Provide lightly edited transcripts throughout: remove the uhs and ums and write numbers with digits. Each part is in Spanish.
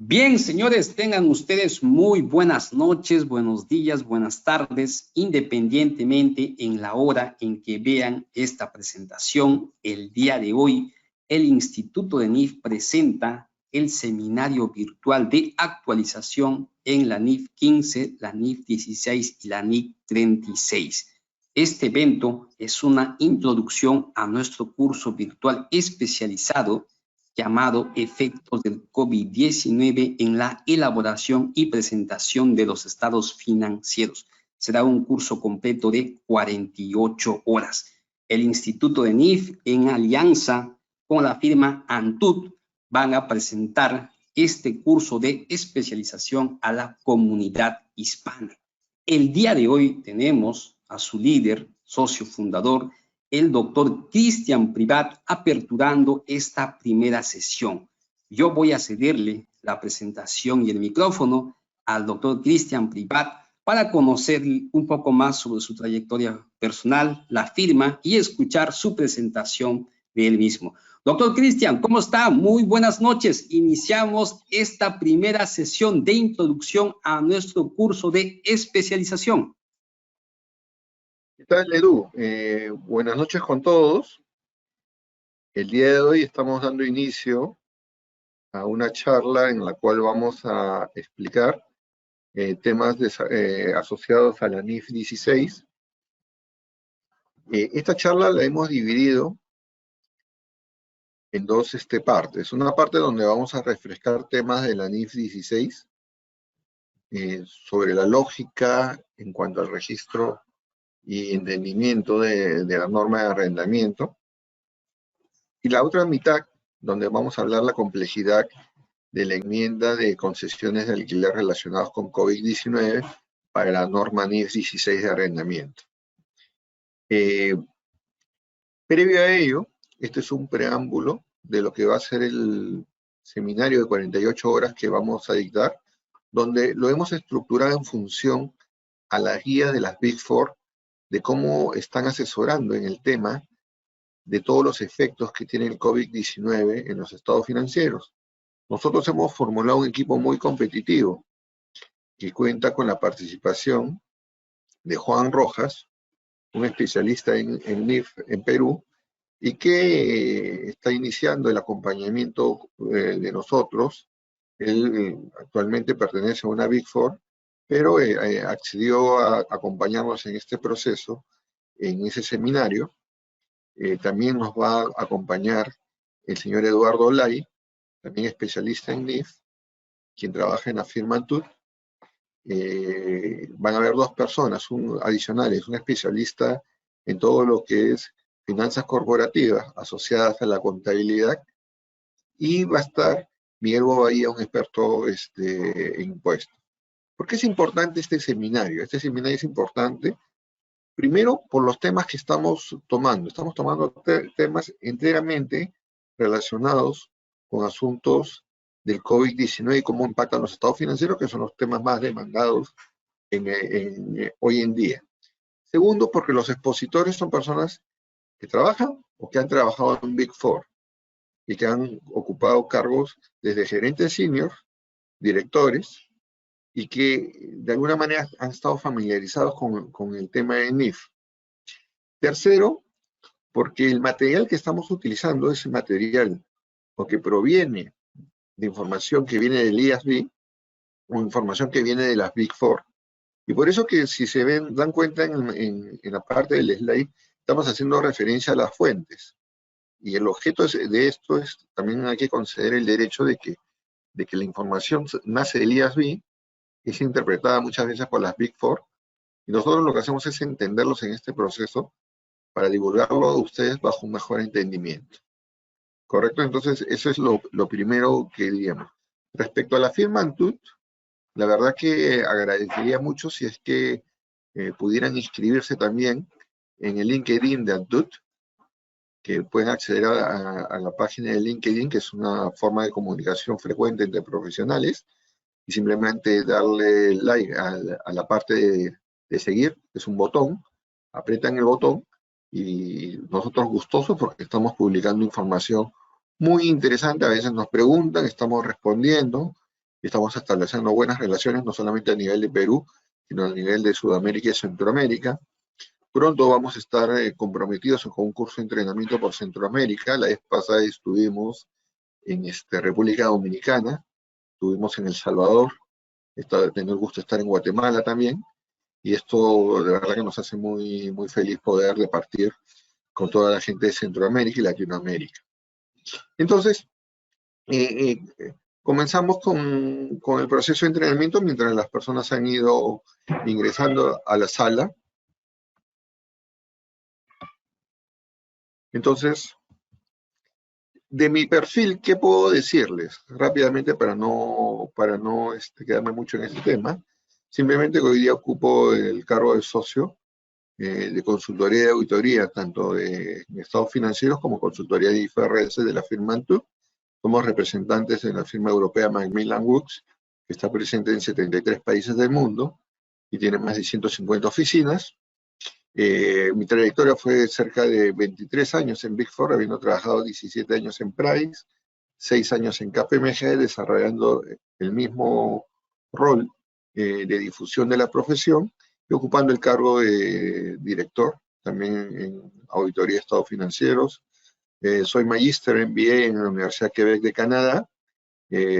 Bien, señores, tengan ustedes muy buenas noches, buenos días, buenas tardes, independientemente en la hora en que vean esta presentación. El día de hoy, el Instituto de NIF presenta el seminario virtual de actualización en la NIF 15, la NIF 16 y la NIF 36. Este evento es una introducción a nuestro curso virtual especializado llamado Efectos del COVID-19 en la elaboración y presentación de los estados financieros. Será un curso completo de 48 horas. El Instituto de NIF, en alianza con la firma Antut, van a presentar este curso de especialización a la comunidad hispana. El día de hoy tenemos a su líder, socio fundador, el doctor Cristian Privat, aperturando esta primera sesión. Yo voy a cederle la presentación y el micrófono al doctor Cristian Privat para conocer un poco más sobre su trayectoria personal, la firma y escuchar su presentación de él mismo. Doctor Cristian, ¿cómo está? Muy buenas noches. Iniciamos esta primera sesión de introducción a nuestro curso de especialización. ¿Qué tal, Edu? Buenas noches con todos. El día de hoy estamos dando inicio a una charla en la cual vamos a explicar temas asociados a la NIF 16. Esta charla la hemos dividido en dos partes. Una parte donde vamos a refrescar temas de la NIF 16 sobre la lógica en cuanto al registro y entendimiento de la norma de arrendamiento. Y la otra mitad, donde vamos a hablar la complejidad de la enmienda de concesiones de alquiler relacionados con COVID-19 para la norma NIF 16 de arrendamiento. Previo a ello, este es un preámbulo de lo que va a ser el seminario de 48 horas que vamos a dictar, donde lo hemos estructurado en función a la guía de las Big Four de cómo están asesorando en el tema de todos los efectos que tiene el COVID-19 en los estados financieros. Nosotros hemos formulado un equipo muy competitivo que cuenta con la participación de Juan Rojas, un especialista en NIF en Perú, y que está iniciando el acompañamiento de nosotros. Él actualmente pertenece a una Big Four, pero accedió a acompañarnos en este proceso, en ese seminario. También nos va a acompañar el señor Eduardo Olay, también especialista en NIF, quien trabaja en la firma Antut. Van a haber dos personas adicionales, un especialista en todo lo que es finanzas corporativas asociadas a la contabilidad, y va a estar Miguel Bobadilla, un experto en impuestos. ¿Por qué es importante este seminario? Este seminario es importante, primero, por los temas que estamos tomando. Estamos tomando temas enteramente relacionados con asuntos del COVID-19 y cómo impactan los estados financieros, que son los temas más demandados hoy en día. Segundo, porque los expositores son personas que trabajan o que han trabajado en Big Four y que han ocupado cargos desde gerentes senior, directores, y que de alguna manera han estado familiarizados con el tema de NIF. Tercero, porque el material que estamos utilizando es material o que proviene de información que viene del IASB o información que viene de las Big Four. Y por eso que si se dan cuenta en la parte del slide, estamos haciendo referencia a las fuentes. Y el objeto de esto es, también hay que conceder el derecho de que la información nace del IASB, es interpretada muchas veces por las Big Four, y nosotros lo que hacemos es entenderlos en este proceso para divulgarlo a ustedes bajo un mejor entendimiento. ¿Correcto? Entonces, eso es lo primero que diríamos. Respecto a la firma Antut, la verdad que agradecería mucho si es que pudieran inscribirse también en el LinkedIn de Antut, que pueden acceder a la página de LinkedIn, que es una forma de comunicación frecuente entre profesionales, y simplemente darle like a la parte de seguir, es un botón, apretan el botón, y nosotros gustosos porque estamos publicando información muy interesante. A veces nos preguntan, estamos respondiendo, Estamos estableciendo buenas relaciones, no solamente a nivel de Perú, sino a nivel de Sudamérica y Centroamérica. Pronto vamos a estar comprometidos con un curso de entrenamiento por Centroamérica. La vez pasada estuvimos en República Dominicana, estuvimos en El Salvador, tengo el gusto de estar en Guatemala también, y esto de verdad que nos hace muy, muy feliz poder departir con toda la gente de Centroamérica y Latinoamérica. Entonces, comenzamos con el proceso de entrenamiento mientras las personas han ido ingresando a la sala. Entonces, de mi perfil, ¿qué puedo decirles? Rápidamente para no quedarme mucho en este tema. Simplemente que hoy día ocupo el cargo de socio de consultoría y de auditoría, tanto de estados financieros como consultoría de IFRS de la firma Antu. Somos representantes de la firma europea Macmillan Woods, que está presente en 73 países del mundo y tiene más de 150 oficinas. Mi trayectoria fue cerca de 23 años en Big Four, habiendo trabajado 17 años en Price, 6 años en KPMG, desarrollando el mismo rol de difusión de la profesión y ocupando el cargo de director, también en auditoría de estados financieros. Soy magíster MBA en la Universidad Quebec de Canadá.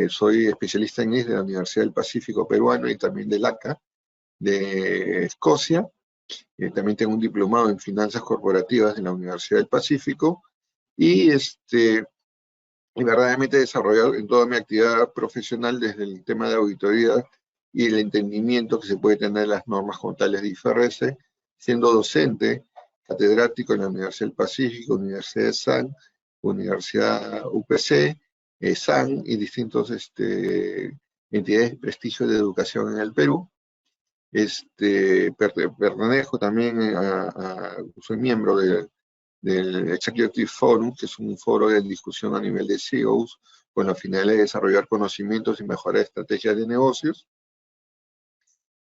Soy especialista en IS de la Universidad del Pacífico Peruano y también del ACA de Escocia. También tengo un diplomado en finanzas corporativas de la Universidad del Pacífico y verdaderamente he desarrollado en toda mi actividad profesional desde el tema de auditoría y el entendimiento que se puede tener de las normas contables de IFRS, siendo docente, catedrático en la Universidad del Pacífico, Universidad de SAN, Universidad UPC, SAN y distintas entidades de prestigio de educación en el Perú. Pertenezco también soy miembro del Executive Forum, que es un foro de discusión a nivel de CEOs, con la finalidad de desarrollar conocimientos y mejorar estrategias de negocios.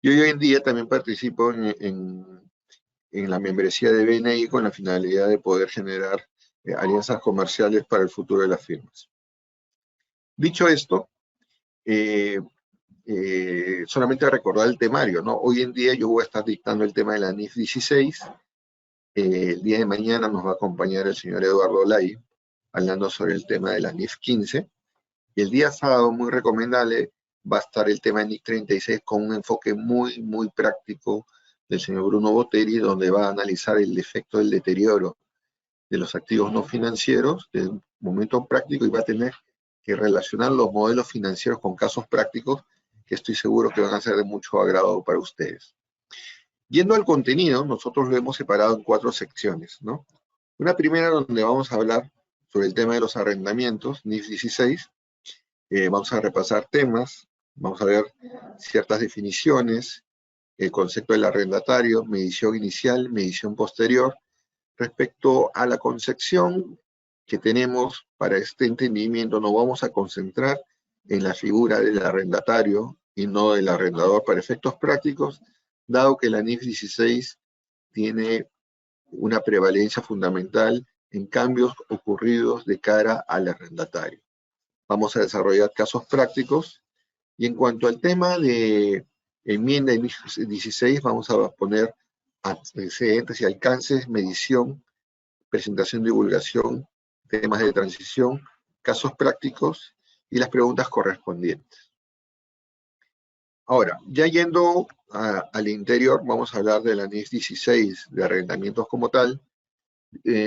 Y hoy en día también participo en la membresía de BNI con la finalidad de poder generar alianzas comerciales para el futuro de las firmas. Dicho esto, solamente recordar el temario, ¿no? Hoy en día yo voy a estar dictando el tema de la NIF 16. El día de mañana nos va a acompañar el señor Eduardo Lai, hablando sobre el tema de la NIF 15. Y el día sábado, muy recomendable, va a estar el tema de NIF 36 con un enfoque muy, muy práctico del señor Bruno Botteri, donde va a analizar el efecto del deterioro de los activos no financieros desde un momento práctico y va a tener que relacionar los modelos financieros con casos prácticos que estoy seguro que van a ser de mucho agrado para ustedes. Yendo al contenido, nosotros lo hemos separado en 4 secciones, ¿no? Una primera donde vamos a hablar sobre el tema de los arrendamientos, NIF 16. Vamos a repasar temas, vamos a ver ciertas definiciones, el concepto del arrendatario, medición inicial, medición posterior. Respecto a la concepción que tenemos para este entendimiento, nos vamos a concentrar en la figura del arrendatario y no del arrendador para efectos prácticos, dado que la NIF 16 tiene una prevalencia fundamental en cambios ocurridos de cara al arrendatario. Vamos a desarrollar casos prácticos y en cuanto al tema de enmienda NIF 16, vamos a poner antecedentes y alcances, medición, presentación, divulgación, temas de transición, casos prácticos y las preguntas correspondientes. Ahora, ya yendo al interior, vamos a hablar de la NIF 16, de arrendamientos como tal.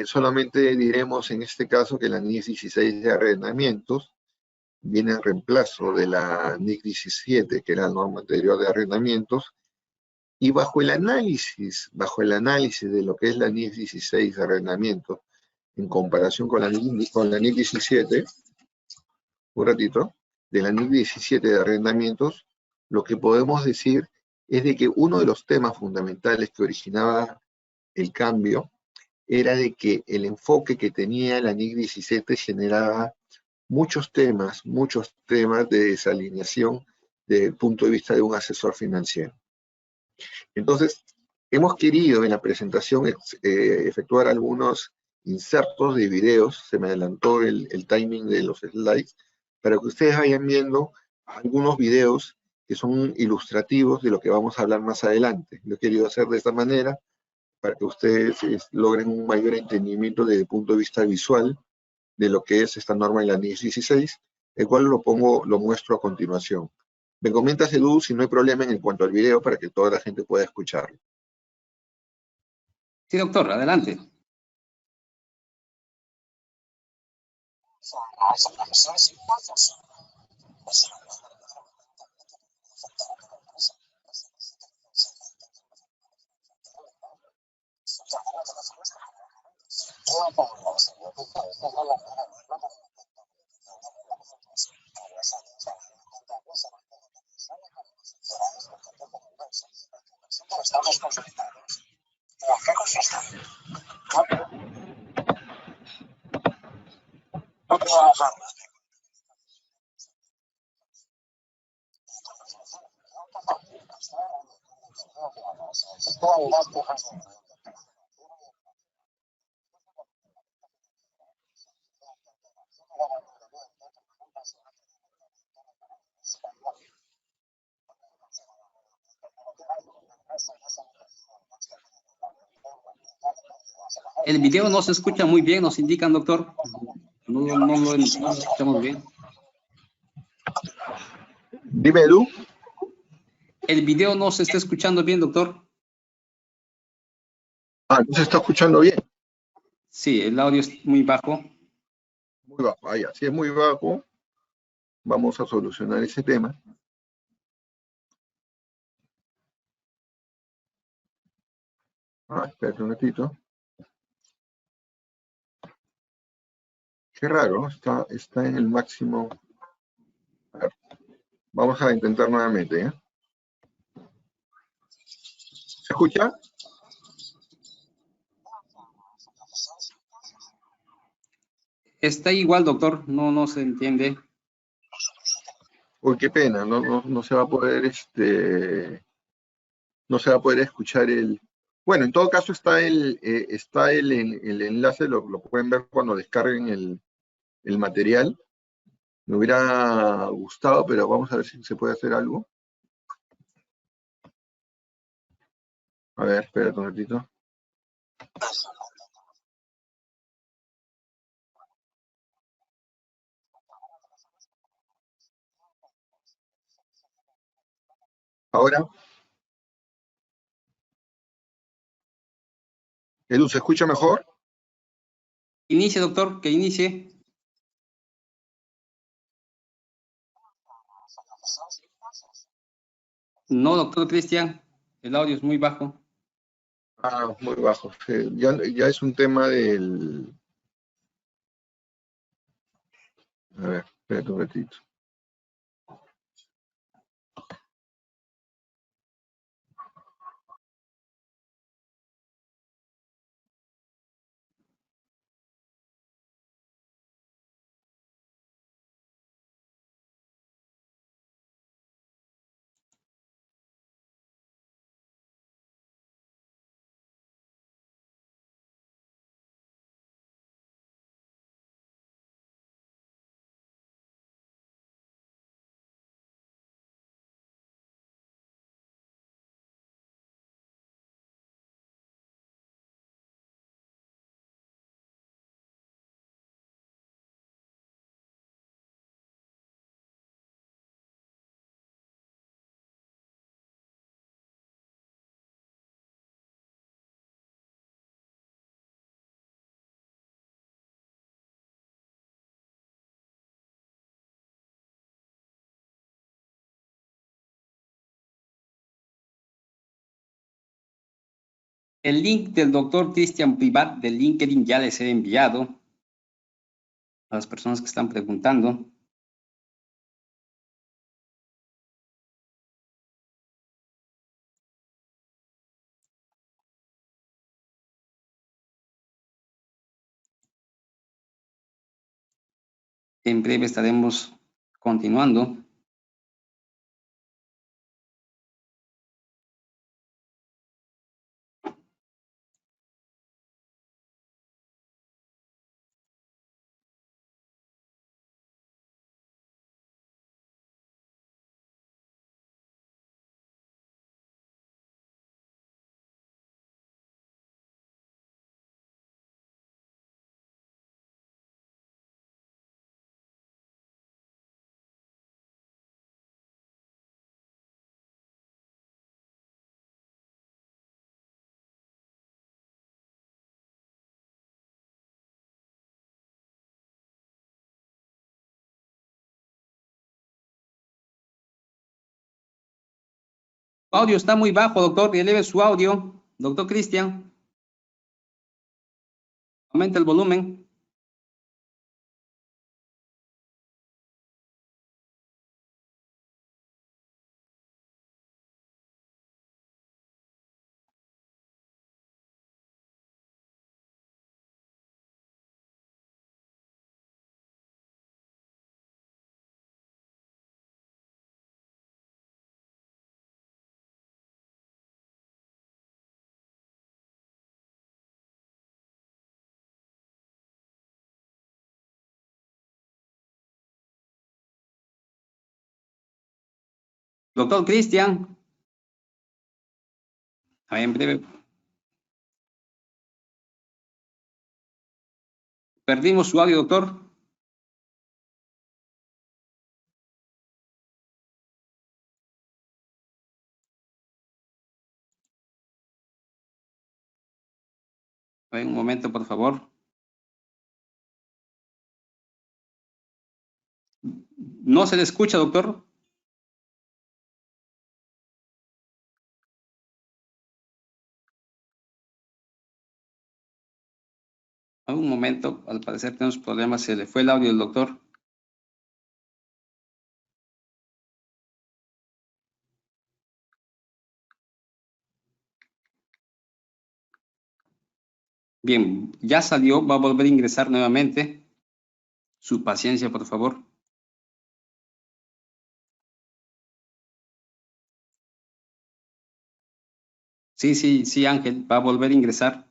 Solamente diremos en este caso que la NIF 16 de arrendamientos viene en reemplazo de la NIF 17, que era la norma anterior de arrendamientos, y bajo el análisis de lo que es la NIF 16 de arrendamientos, en comparación con la NIF 17, un ratito, de la NIF 17 de arrendamientos, lo que podemos decir es de que uno de los temas fundamentales que originaba el cambio era de que el enfoque que tenía la NIF 17 generaba muchos temas de desalineación desde el punto de vista de un asesor financiero. Entonces, hemos querido en la presentación efectuar algunos insertos de videos, se me adelantó el timing de los slides, para que ustedes vayan viendo algunos videos que son ilustrativos de lo que vamos a hablar más adelante. Lo he querido hacer de esta manera para que ustedes logren un mayor entendimiento desde el punto de vista visual de lo que es esta norma en la NIS 16, el cual lo muestro a continuación. Me comentas, Edu, si no hay problema en cuanto al video para que toda la gente pueda escucharlo. Sí, doctor, adelante. El video no se escucha muy bien, nos indican, doctor. No lo escuchamos bien. Dime, Edu. El video no se está escuchando bien, doctor. Ah, ¿no se está escuchando bien? Sí, el audio es muy bajo. Muy bajo, ahí, si es muy bajo, vamos a solucionar ese tema. Espérate un ratito. Qué raro, ¿no? Está en el máximo. A ver, vamos a intentar nuevamente, ¿eh? ¿Se escucha? Está igual, doctor, no se entiende. Uy, qué pena, no se va a poder, no se va a poder escuchar el. Bueno, en todo caso está el enlace, lo pueden ver cuando descarguen el material. Me hubiera gustado, pero vamos a ver si se puede hacer algo. A ver, espérate un ratito. Ahora, Edu, ¿se escucha mejor? Inicie, doctor, que inicie. No, doctor Cristian, el audio es muy bajo. Muy bajo. Ya es un tema del. A ver, espérate un ratito. El link del doctor Cristian Privat de LinkedIn ya les he enviado a las personas que están preguntando. En breve estaremos continuando. audio está muy bajo, doctor. Eleve su audio. Doctor Cristian. Aumenta el volumen. Doctor Cristian. A ver, en breve. Perdimos su audio, doctor. A ver, un momento, por favor. No se le escucha, doctor. Un momento, al parecer tenemos problemas. Se le fue el audio del doctor. Bien, ya salió. Va a volver a ingresar nuevamente. Su paciencia, por favor. Sí, Ángel. Va a volver a ingresar.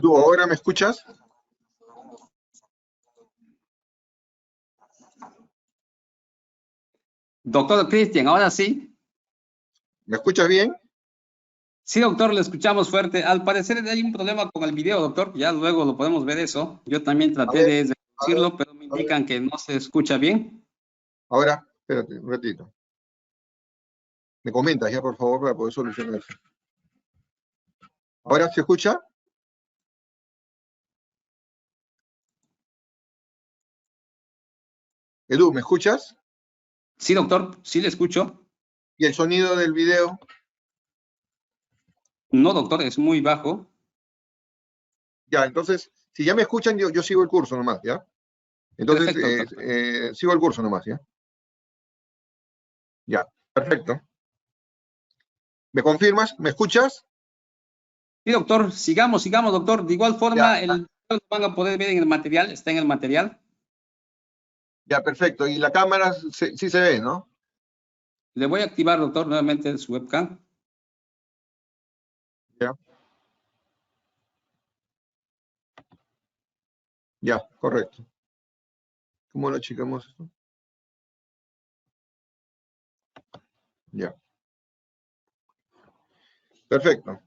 ¿Tú ahora me escuchas? Doctor Cristian, ahora sí. ¿Me escuchas bien? Sí, doctor, le escuchamos fuerte. Al parecer hay un problema con el video, doctor. Ya luego lo podemos ver eso. Yo también traté de decirlo, pero me indican que no se escucha bien. Ahora, espérate un ratito. Me comentas ya, por favor, para poder solucionar eso. ¿Ahora se escucha? Edu, ¿me escuchas? Sí, doctor, sí le escucho. ¿Y el sonido del video? No, doctor, es muy bajo. Ya, entonces, si ya me escuchan, yo sigo el curso nomás, ¿ya? Entonces, Perfecto, doctor. sigo el curso nomás, ¿ya? Ya, perfecto. ¿Me confirmas? ¿Me escuchas? Sí, doctor, sigamos, doctor. De igual forma, Ya, el video lo van a poder ver en el material, está en el material. ya, perfecto. Y la cámara sí se ve, ¿no? Le voy a activar, doctor, nuevamente su webcam. Ya. Ya, correcto. ¿Cómo lo checamos esto? Ya. Perfecto.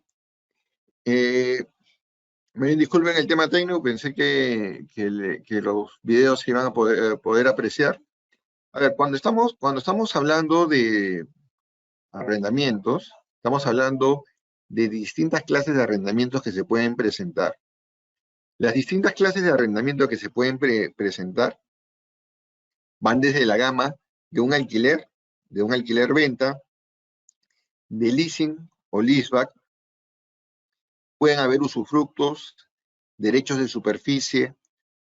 Me disculpen el tema técnico, pensé que los videos se iban a poder apreciar. A ver, cuando estamos hablando de arrendamientos, estamos hablando de distintas clases de arrendamientos que se pueden presentar. Las distintas clases de arrendamiento que se pueden presentar van desde la gama de un alquiler-venta, de leasing o leaseback. Pueden haber usufructos, derechos de superficie,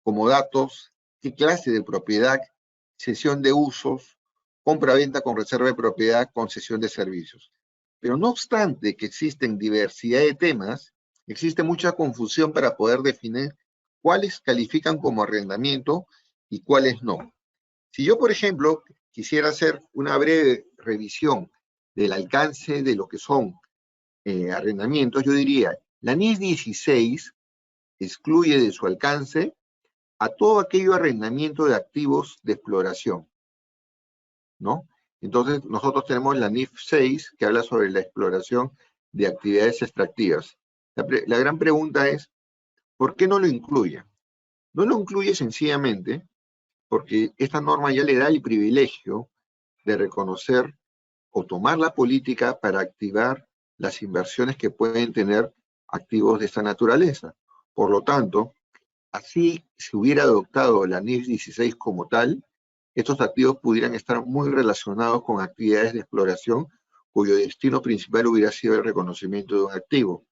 comodatos, qué clase de propiedad, cesión de usos, compra-venta con reserva de propiedad, concesión de servicios. Pero no obstante que existen diversidad de temas, existe mucha confusión para poder definir cuáles califican como arrendamiento y cuáles no. Si yo, por ejemplo, quisiera hacer una breve revisión del alcance de lo que son arrendamientos, yo diría, la NIS 16 excluye de su alcance a todo aquello arrendamiento de activos de exploración, ¿no? Entonces, nosotros tenemos la NIF 6, que habla sobre la exploración de actividades extractivas. La gran pregunta es, ¿por qué no lo incluye? No lo incluye sencillamente porque esta norma ya le da el privilegio de reconocer o tomar la política para activar las inversiones que pueden tener activos de esta naturaleza. Por lo tanto, así se hubiera adoptado la NIF 16 como tal, estos activos pudieran estar muy relacionados con actividades de exploración cuyo destino principal hubiera sido el reconocimiento de un activo.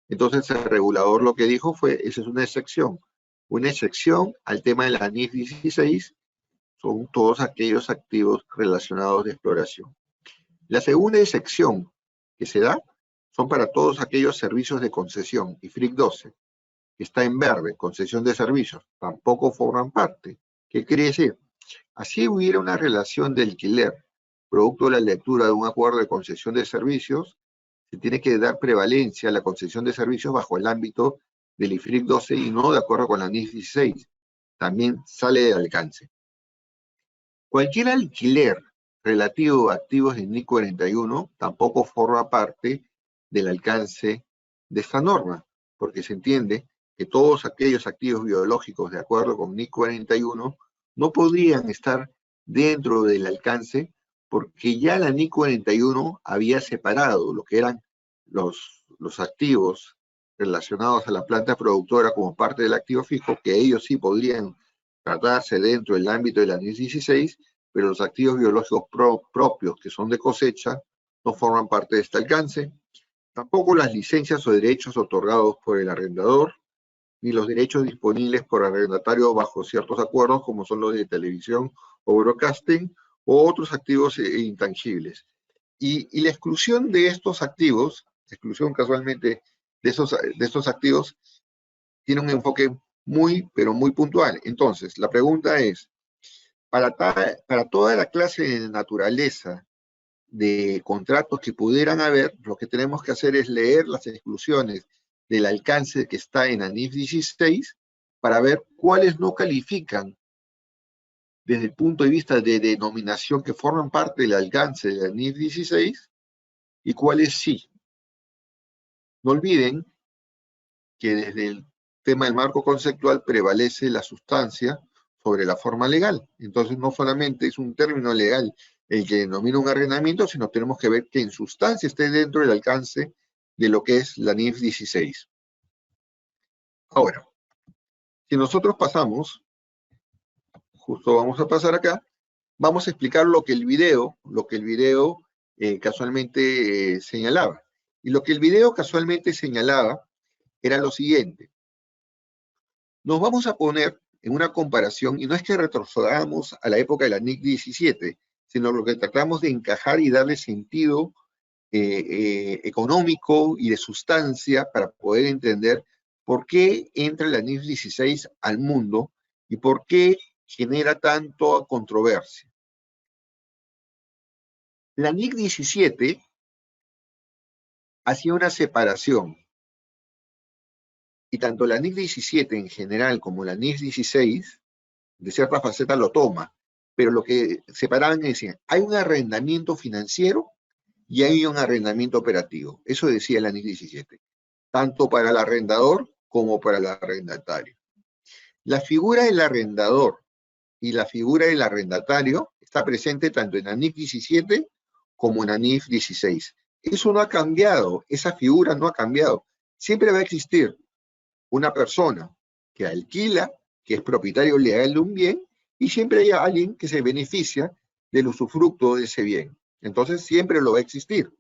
Entonces el regulador lo que dijo fue, esa es una excepción al tema de la NIF 16, son todos aquellos activos relacionados de exploración. La segunda excepción que se da son para todos aquellos servicios de concesión, IFRIC 12, que está en verde, concesión de servicios, tampoco forman parte. ¿Qué quiere decir? Así hubiera una relación de alquiler, producto de la lectura de un acuerdo de concesión de servicios, se tiene que dar prevalencia a la concesión de servicios bajo el ámbito del IFRIC 12 y no de acuerdo con la NIF 16. También sale de alcance. Cualquier alquiler relativo a activos de NIC 41 tampoco forma parte del alcance de esta norma, porque se entiende que todos aquellos activos biológicos de acuerdo con NIC 41 no podrían estar dentro del alcance porque ya la NIC 41 había separado lo que eran los activos relacionados a la planta productora como parte del activo fijo, que ellos sí podrían tratarse dentro del ámbito de la NIS 16, pero los activos biológicos propios que son de cosecha no forman parte de este alcance. Tampoco las licencias o derechos otorgados por el arrendador, ni los derechos disponibles por arrendatario bajo ciertos acuerdos, como son los de televisión o broadcasting, o otros activos intangibles. Y la exclusión de estos activos, exclusión casualmente de estos activos, tiene un enfoque pero muy puntual. Entonces, la pregunta es, para toda la clase de naturaleza de contratos que pudieran haber, lo que tenemos que hacer es leer las exclusiones del alcance que está en la NIF 16 para ver cuáles no califican desde el punto de vista de denominación que forman parte del alcance de la NIF 16 y cuáles sí. No olviden que desde el tema del marco conceptual prevalece la sustancia sobre la forma legal. Entonces no solamente es un término legal el que denomina un arrendamiento, sino tenemos que ver que en sustancia esté dentro del alcance de lo que es la NIF 16. Ahora, si nosotros pasamos, justo vamos a pasar acá, vamos a explicar lo que el video casualmente señalaba. Y lo que el video casualmente señalaba era lo siguiente. Nos vamos a poner en una comparación, y no es que retrocedamos a la época de la NIC 17, sino lo que tratamos de encajar y darle sentido económico y de sustancia para poder entender por qué entra la NIC 16 al mundo y por qué genera tanto controversia. La NIC 17 hacía una separación, y tanto la NIC 17 en general como la NIC 16 de cierta faceta lo toma, pero lo que separaban es decían, hay un arrendamiento financiero y hay un arrendamiento operativo. Eso decía el anexo 17, tanto para el arrendador como para el arrendatario. La figura del arrendador y la figura del arrendatario está presente tanto en ANIF 17 como en ANIF 16. Eso no ha cambiado, esa figura no ha cambiado. Siempre va a existir una persona que alquila, que es propietario legal de un bien, y siempre hay alguien que se beneficia del usufructo de ese bien. Entonces siempre lo va a existir.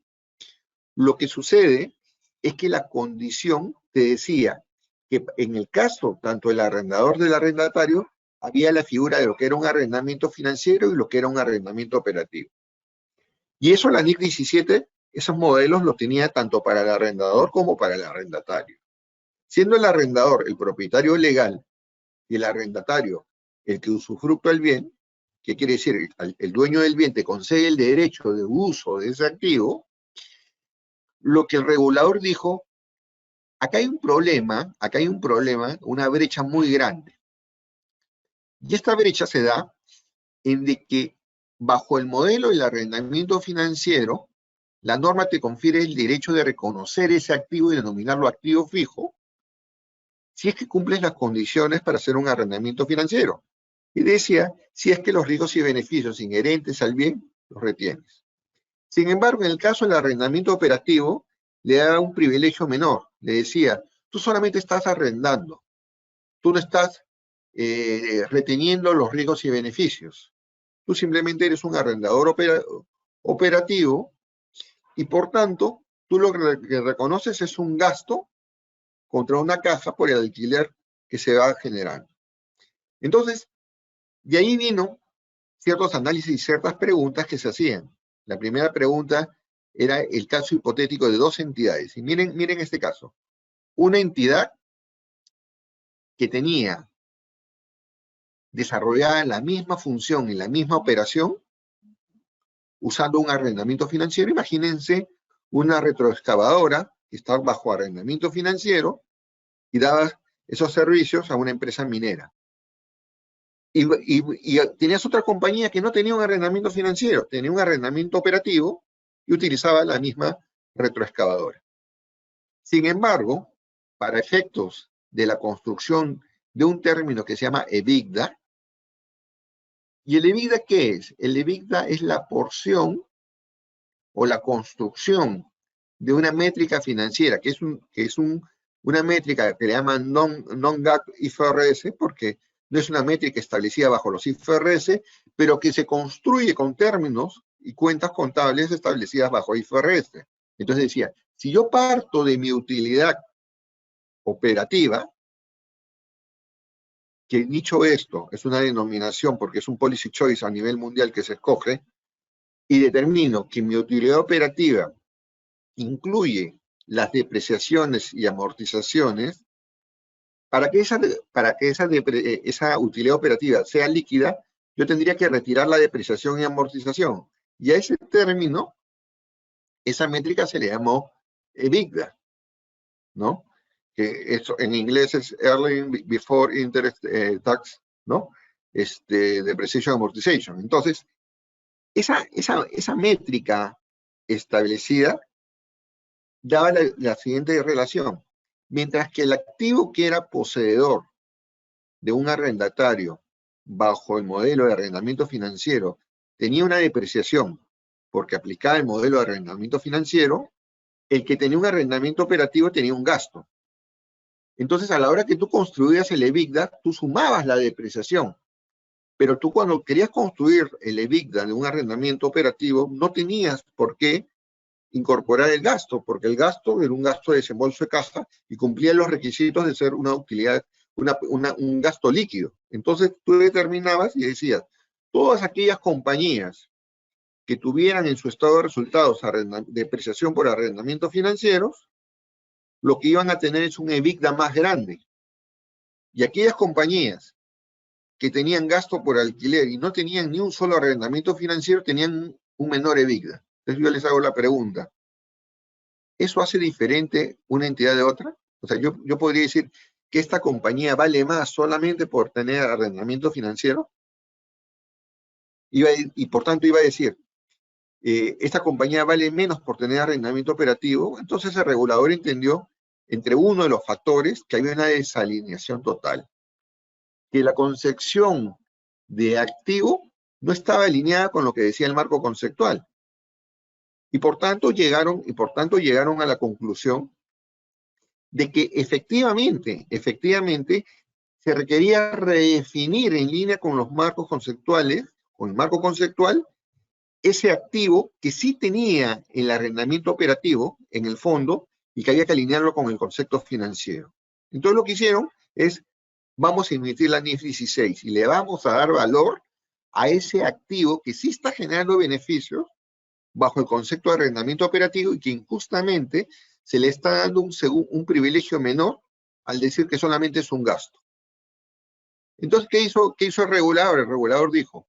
Lo que sucede es que la condición te decía que en el caso tanto del arrendador del arrendatario, había la figura de lo que era un arrendamiento financiero y lo que era un arrendamiento operativo. Y eso la NIC 17, esos modelos los tenía tanto para el arrendador como para el arrendatario. Siendo el arrendador el propietario legal y el arrendatario el que usufructa el bien, que quiere decir el dueño del bien te concede el derecho de uso de ese activo, lo que el regulador dijo, acá hay un problema, una brecha muy grande. Y esta brecha se da en de que bajo el modelo del arrendamiento financiero, la norma te confiere el derecho de reconocer ese activo y denominarlo activo fijo, si es que cumples las condiciones para hacer un arrendamiento financiero. Y decía, si es que los riesgos y beneficios inherentes al bien los retienes. Sin embargo, en el caso del arrendamiento operativo, le da un privilegio menor. Le decía, tú solamente estás arrendando, tú no estás reteniendo los riesgos y beneficios. Tú simplemente eres un arrendador operativo y por tanto, tú lo que reconoces es un gasto contra una caja por el alquiler que se va generando. Entonces, de ahí vino ciertos análisis y ciertas preguntas que se hacían. La primera pregunta era el caso hipotético de dos entidades. Y miren este caso. Una entidad que tenía desarrollada la misma función y la misma operación usando un arrendamiento financiero. Imagínense una retroexcavadora que está bajo arrendamiento financiero y daba esos servicios a una empresa minera. Y tenías otra compañía que no tenía un arrendamiento financiero, tenía un arrendamiento operativo y utilizaba la misma retroexcavadora. Sin embargo, para efectos de la construcción de un término que se llama EBITDA, ¿y el EBITDA qué es? El EBITDA es la porción o la construcción de una métrica financiera, que es una métrica que le llaman non-GAAP IFRS, porque no es una métrica establecida bajo los IFRS, pero que se construye con términos y cuentas contables establecidas bajo IFRS. Entonces decía, si yo parto de mi utilidad operativa, que dicho esto, es una denominación porque es un policy choice a nivel mundial que se escoge, y determino que mi utilidad operativa incluye las depreciaciones y amortizaciones, para que esa utilidad operativa sea líquida, yo tendría que retirar la depreciación y amortización. Y a ese término, esa métrica se le llamó EBITDA, ¿no? Que eso en inglés es Earning Before Interest Tax, ¿no? Depreciation Amortization. Entonces, esa métrica establecida daba la siguiente relación. Mientras que el activo que era poseedor de un arrendatario bajo el modelo de arrendamiento financiero tenía una depreciación porque aplicaba el modelo de arrendamiento financiero, el que tenía un arrendamiento operativo tenía un gasto. Entonces, a la hora que tú construías el EBITDA, tú sumabas la depreciación. Pero tú cuando querías construir el EBITDA de un arrendamiento operativo, no tenías por qué incorporar el gasto, porque el gasto era un gasto de desembolso de caja y cumplía los requisitos de ser una utilidad, un gasto líquido. Entonces tú determinabas y decías, todas aquellas compañías que tuvieran en su estado de resultados depreciación por arrendamientos financieros, lo que iban a tener es un EBITDA más grande. Y aquellas compañías que tenían gasto por alquiler y no tenían ni un solo arrendamiento financiero, tenían un menor EBITDA. Entonces yo les hago la pregunta, ¿eso hace diferente una entidad de otra? O sea, yo podría decir que esta compañía vale más solamente por tener arrendamiento financiero? Y por tanto iba a decir, esta compañía vale menos por tener arrendamiento operativo. Entonces el regulador entendió, entre uno de los factores, que había una desalineación total, que la concepción de activo no estaba alineada con lo que decía el marco conceptual. Y por tanto llegaron a la conclusión de que efectivamente se requería redefinir en línea con los marcos conceptuales, con el marco conceptual, ese activo que sí tenía el arrendamiento operativo en el fondo y que había que alinearlo con el concepto financiero. Entonces lo que hicieron es, vamos a emitir la NIF 16 y le vamos a dar valor a ese activo que sí está generando beneficios bajo el concepto de arrendamiento operativo y que injustamente se le está dando un privilegio menor al decir que solamente es un gasto. Entonces, ¿qué hizo el regulador? El regulador dijo,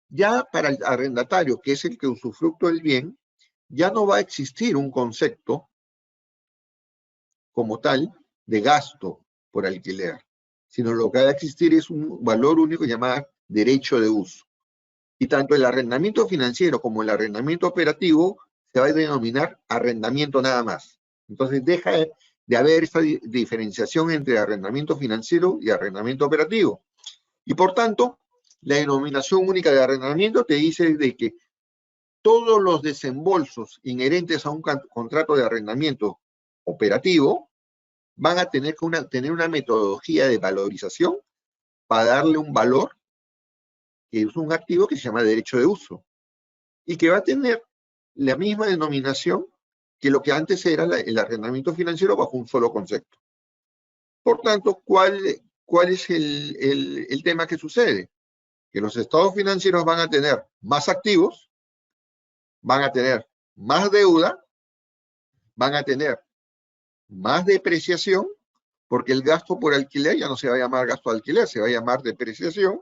ya para el arrendatario, que es el que usufructúa el bien, ya no va a existir un concepto como tal de gasto por alquiler, sino lo que va a existir es un valor único llamado derecho de uso. Y tanto el arrendamiento financiero como el arrendamiento operativo se va a denominar arrendamiento nada más. Entonces deja de haber esa diferenciación entre arrendamiento financiero y arrendamiento operativo. Y por tanto, la denominación única de arrendamiento te dice de que todos los desembolsos inherentes a un contrato de arrendamiento operativo van a tener una metodología de valorización para darle un valor que es un activo que se llama derecho de uso y que va a tener la misma denominación que lo que antes era el arrendamiento financiero bajo un solo concepto. Por tanto, ¿cuál es el tema que sucede? Que los estados financieros van a tener más activos, van a tener más deuda, van a tener más depreciación, porque el gasto por alquiler ya no se va a llamar gasto de alquiler, se va a llamar depreciación.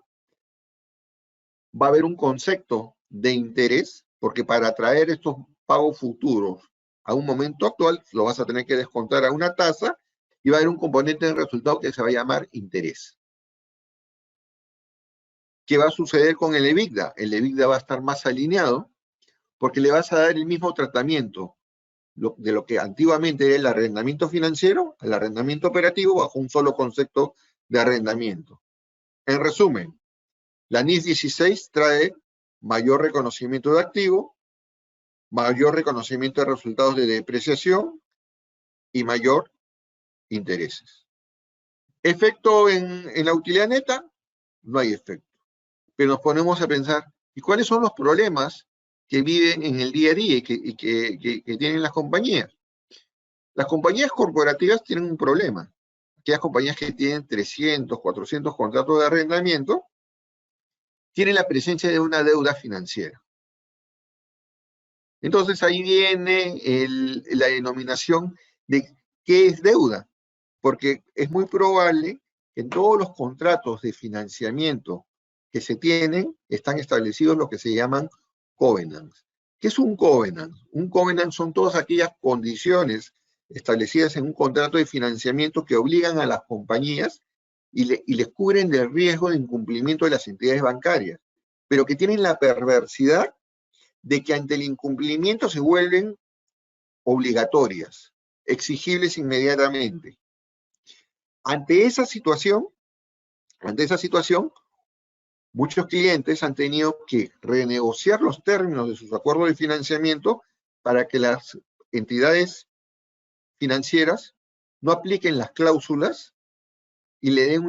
Va a haber un concepto de interés, porque para traer estos pagos futuros a un momento actual, lo vas a tener que descontar a una tasa y va a haber un componente de resultado que se va a llamar interés. ¿Qué va a suceder con el EBITDA? El EBITDA va a estar más alineado porque le vas a dar el mismo tratamiento de lo que antiguamente era el arrendamiento financiero al arrendamiento operativo bajo un solo concepto de arrendamiento. En resumen, la NIF 16 trae mayor reconocimiento de activo, mayor reconocimiento de resultados de depreciación y mayor intereses. ¿Efecto en la utilidad neta? No hay efecto. Pero nos ponemos a pensar, ¿y cuáles son los problemas que viven en el día a día y que tienen las compañías? Las compañías corporativas tienen un problema. Aquellas compañías que tienen 300, 400 contratos de arrendamiento, tienen la presencia de una deuda financiera. Entonces ahí viene la denominación de qué es deuda, porque es muy probable que en todos los contratos de financiamiento que se tienen están establecidos lo que se llaman covenants. ¿Qué es un covenant? Un covenant son todas aquellas condiciones establecidas en un contrato de financiamiento que obligan a las compañías y les cubren del riesgo de incumplimiento de las entidades bancarias, pero que tienen la perversidad de que ante el incumplimiento se vuelven obligatorias, exigibles inmediatamente. Ante esa situación, muchos clientes han tenido que renegociar los términos de sus acuerdos de financiamiento para que las entidades financieras no apliquen las cláusulas y le den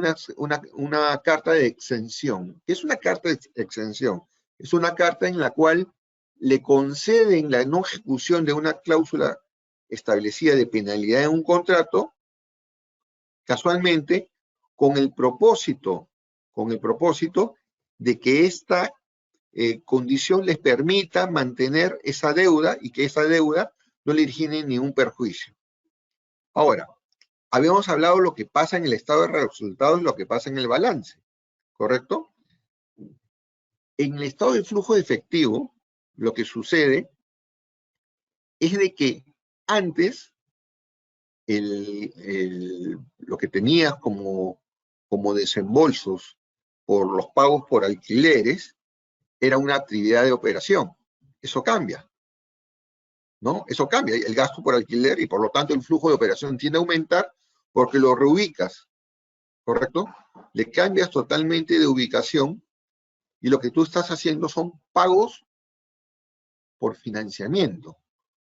una carta de exención. ¿Qué es una carta de exención? Es una carta en la cual le conceden la no ejecución de una cláusula establecida de penalidad en un contrato, casualmente, con el propósito de que esta condición les permita mantener esa deuda y que esa deuda no le origine ningún perjuicio. Ahora, habíamos hablado de lo que pasa en el estado de resultados y lo que pasa en el balance, ¿correcto? En el estado de flujo de efectivo, lo que sucede es de que antes lo que tenías como desembolsos por los pagos por alquileres era una actividad de operación. Eso cambia, ¿no? Eso cambia, el gasto por alquiler, y por lo tanto el flujo de operación tiende a aumentar porque lo reubicas, ¿correcto? Le cambias totalmente de ubicación y lo que tú estás haciendo son pagos por financiamiento,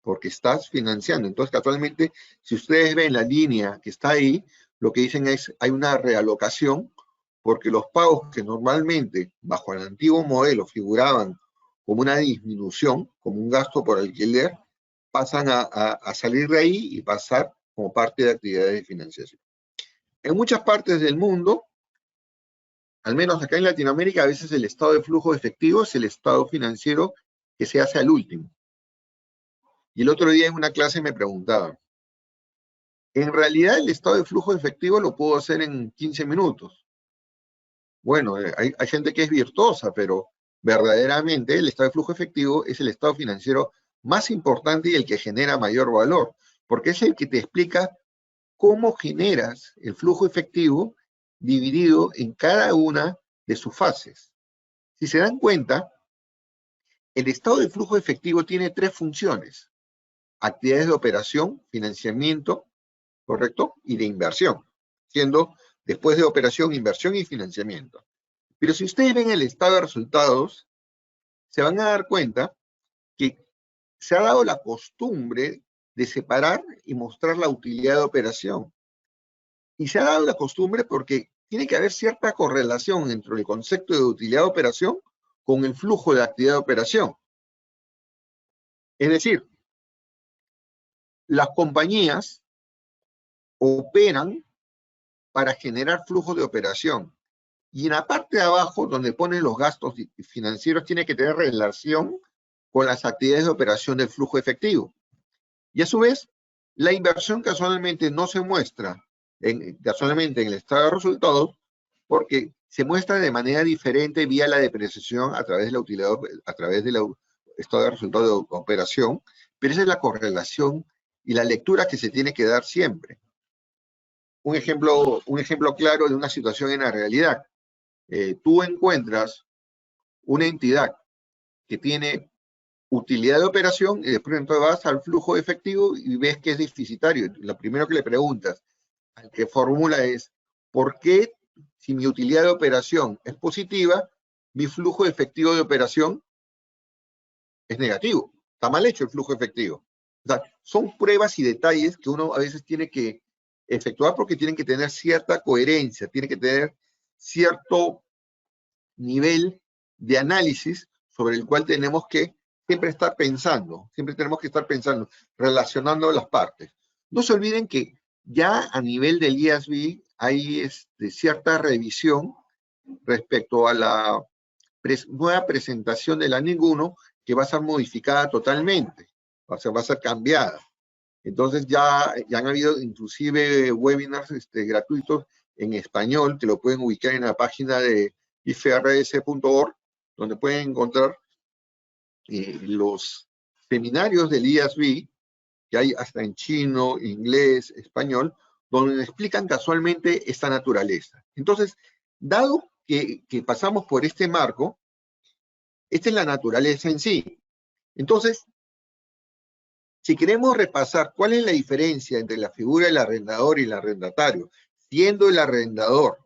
porque estás financiando. Entonces, casualmente, si ustedes ven la línea que está ahí, lo que dicen es, hay una realocación, porque los pagos que normalmente, bajo el antiguo modelo, figuraban como una disminución, como un gasto por alquiler, pasan a salir de ahí y pasar como parte de actividades de financiación. En muchas partes del mundo, al menos acá en Latinoamérica, a veces el estado de flujo efectivo es el estado financiero que se hace al último. Y el otro día en una clase me preguntaban, en realidad el estado de flujo efectivo lo puedo hacer en 15 minutos. Bueno, hay gente que es virtuosa, pero verdaderamente el estado de flujo efectivo es el estado financiero más importante y el que genera mayor valor, porque es el que te explica cómo generas el flujo efectivo dividido en cada una de sus fases. Si se dan cuenta, el estado de flujo efectivo tiene 3 funciones: actividades de operación, financiamiento, ¿correcto? Y de inversión, siendo después de operación, inversión y financiamiento. Pero si ustedes ven el estado de resultados, se van a dar cuenta que se ha dado la costumbre de separar y mostrar la utilidad de operación. Y se ha dado la costumbre porque tiene que haber cierta correlación entre el concepto de utilidad de operación con el flujo de actividad de operación. Es decir, las compañías operan para generar flujo de operación. Y en la parte de abajo, donde ponen los gastos financieros, tiene que tener relación con las actividades de operación del flujo efectivo. Y a su vez, la inversión casualmente no se muestra casualmente en el estado de resultados, porque se muestra de manera diferente vía la depreciación a través de la utilidad, a través del estado de resultados de operación, pero esa es la correlación y la lectura que se tiene que dar siempre. Un ejemplo claro de una situación en la realidad. Tú encuentras una entidad que tiene utilidad de operación y de pronto vas al flujo efectivo y ves que es deficitario. Lo primero que le preguntas al que formula es, ¿por qué si mi utilidad de operación es positiva, mi flujo efectivo de operación es negativo? Está mal hecho el flujo efectivo. O sea, son pruebas y detalles que uno a veces tiene que efectuar porque tienen que tener cierta coherencia, tiene que tener cierto nivel de análisis sobre el cual tenemos que siempre estar pensando, relacionando las partes. No se olviden que ya a nivel del IASB hay cierta revisión respecto a la nueva presentación de la NIC 1 que va a ser modificada totalmente, va a ser cambiada. Entonces ya han habido inclusive webinars gratuitos en español que lo pueden ubicar en la página de ifrs.org, donde pueden encontrar los seminarios del IASB, que hay hasta en chino, inglés, español, donde explican casualmente esta naturaleza. Entonces, dado que pasamos por este marco, esta es la naturaleza en sí. Entonces, si queremos repasar cuál es la diferencia entre la figura del arrendador y el arrendatario, siendo el arrendador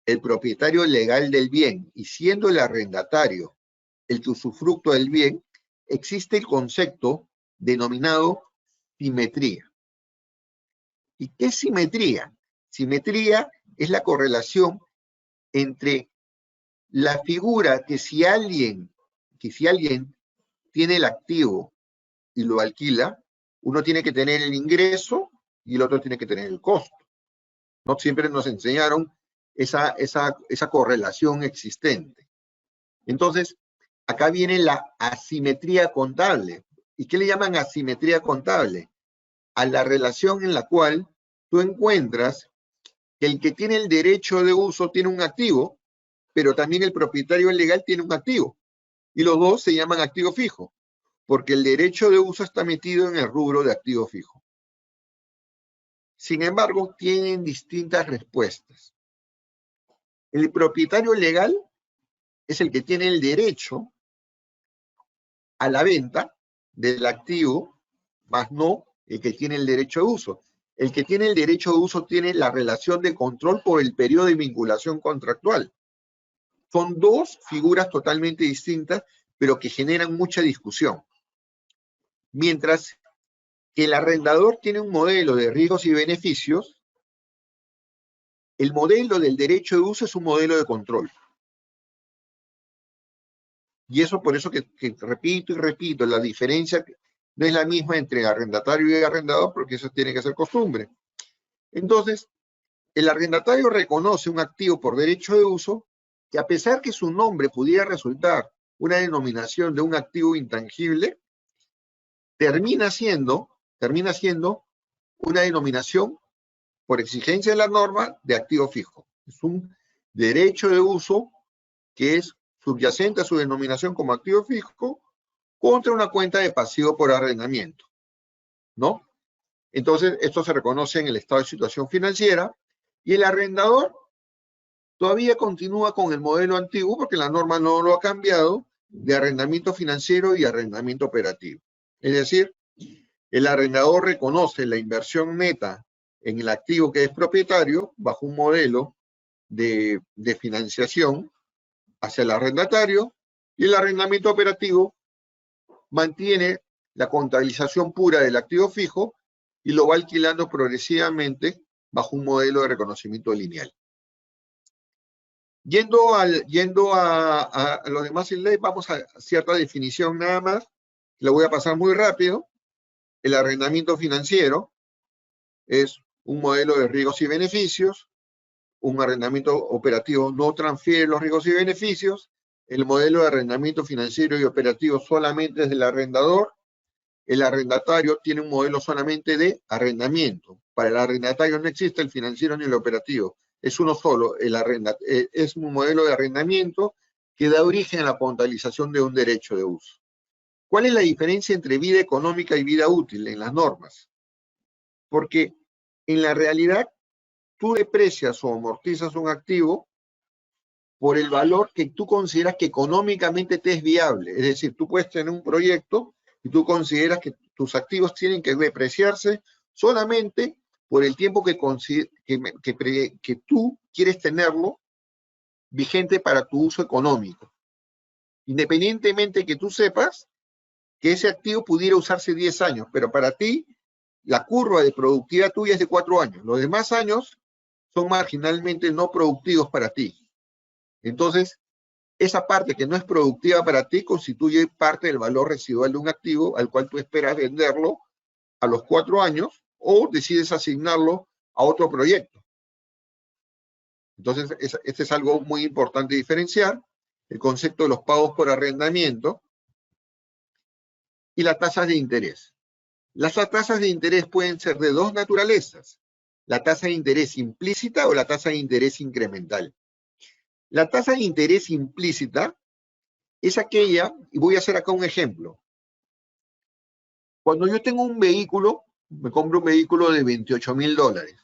el propietario legal del bien y siendo el arrendatario el que usufructúa del bien, existe el concepto denominado simetría. ¿Y qué es simetría? Simetría es la correlación entre la figura que si alguien tiene el activo y lo alquila, uno tiene que tener el ingreso y el otro tiene que tener el costo. No siempre nos enseñaron esa correlación existente. Entonces, acá viene la asimetría contable. ¿Y qué le llaman asimetría contable? A la relación en la cual tú encuentras que el que tiene el derecho de uso tiene un activo, pero también el propietario legal tiene un activo. Y los dos se llaman activo fijo, porque el derecho de uso está metido en el rubro de activo fijo. Sin embargo, tienen distintas respuestas. El propietario legal es el que tiene el derecho a la venta del activo, más no el que tiene el derecho de uso. El que tiene el derecho de uso tiene la relación de control por el periodo de vinculación contractual. Son dos figuras totalmente distintas, pero que generan mucha discusión. Mientras que el arrendador tiene un modelo de riesgos y beneficios, el modelo del derecho de uso es un modelo de control. Y eso por eso que repito y repito, la diferencia no es la misma entre arrendatario y arrendador, porque eso tiene que ser costumbre. Entonces, el arrendatario reconoce un activo por derecho de uso que, a pesar que su nombre pudiera resultar una denominación de un activo intangible, termina siendo una denominación, por exigencia de la norma, de activo fijo. Es un derecho de uso que es subyacente a su denominación como activo fijo contra una cuenta de pasivo por arrendamiento, ¿no? Entonces, esto se reconoce en el estado de situación financiera y el arrendador todavía continúa con el modelo antiguo porque la norma no lo ha cambiado de arrendamiento financiero y arrendamiento operativo. Es decir, el arrendador reconoce la inversión neta en el activo que es propietario bajo un modelo de financiación hacia el arrendatario y el arrendamiento operativo mantiene la contabilización pura del activo fijo y lo va alquilando progresivamente bajo un modelo de reconocimiento lineal. Yendo a los demás sin ley, vamos a cierta definición nada más, la voy a pasar muy rápido. El arrendamiento financiero es un modelo de riesgos y beneficios. Un arrendamiento operativo no transfiere los riesgos y beneficios. El modelo de arrendamiento financiero y operativo solamente es del arrendador. El arrendatario tiene un modelo solamente de arrendamiento. Para el arrendatario no existe el financiero ni el operativo. Es uno solo. Es un modelo de arrendamiento que da origen a la contabilización de un derecho de uso. ¿Cuál es la diferencia entre vida económica y vida útil en las normas? Porque en la realidad tú deprecias o amortizas un activo por el valor que tú consideras que económicamente te es viable. Es decir, tú puedes tener un proyecto y tú consideras que tus activos tienen que depreciarse solamente por el tiempo que tú quieres tenerlo vigente para tu uso económico. Independientemente que tú sepas que ese activo pudiera usarse 10 años, pero para ti la curva de productividad tuya es de 4 años. Los demás años son marginalmente no productivos para ti. Entonces, esa parte que no es productiva para ti constituye parte del valor residual de un activo al cual tú esperas venderlo a los 4 años o decides asignarlo a otro proyecto. Entonces, este es algo muy importante diferenciar, el concepto de los pagos por arrendamiento y las tasas de interés. Las tasas de interés pueden ser de dos naturalezas, la tasa de interés implícita o la tasa de interés incremental. La tasa de interés implícita es aquella, y voy a hacer acá un ejemplo. Cuando yo tengo un vehículo, me compro un vehículo de $28,000.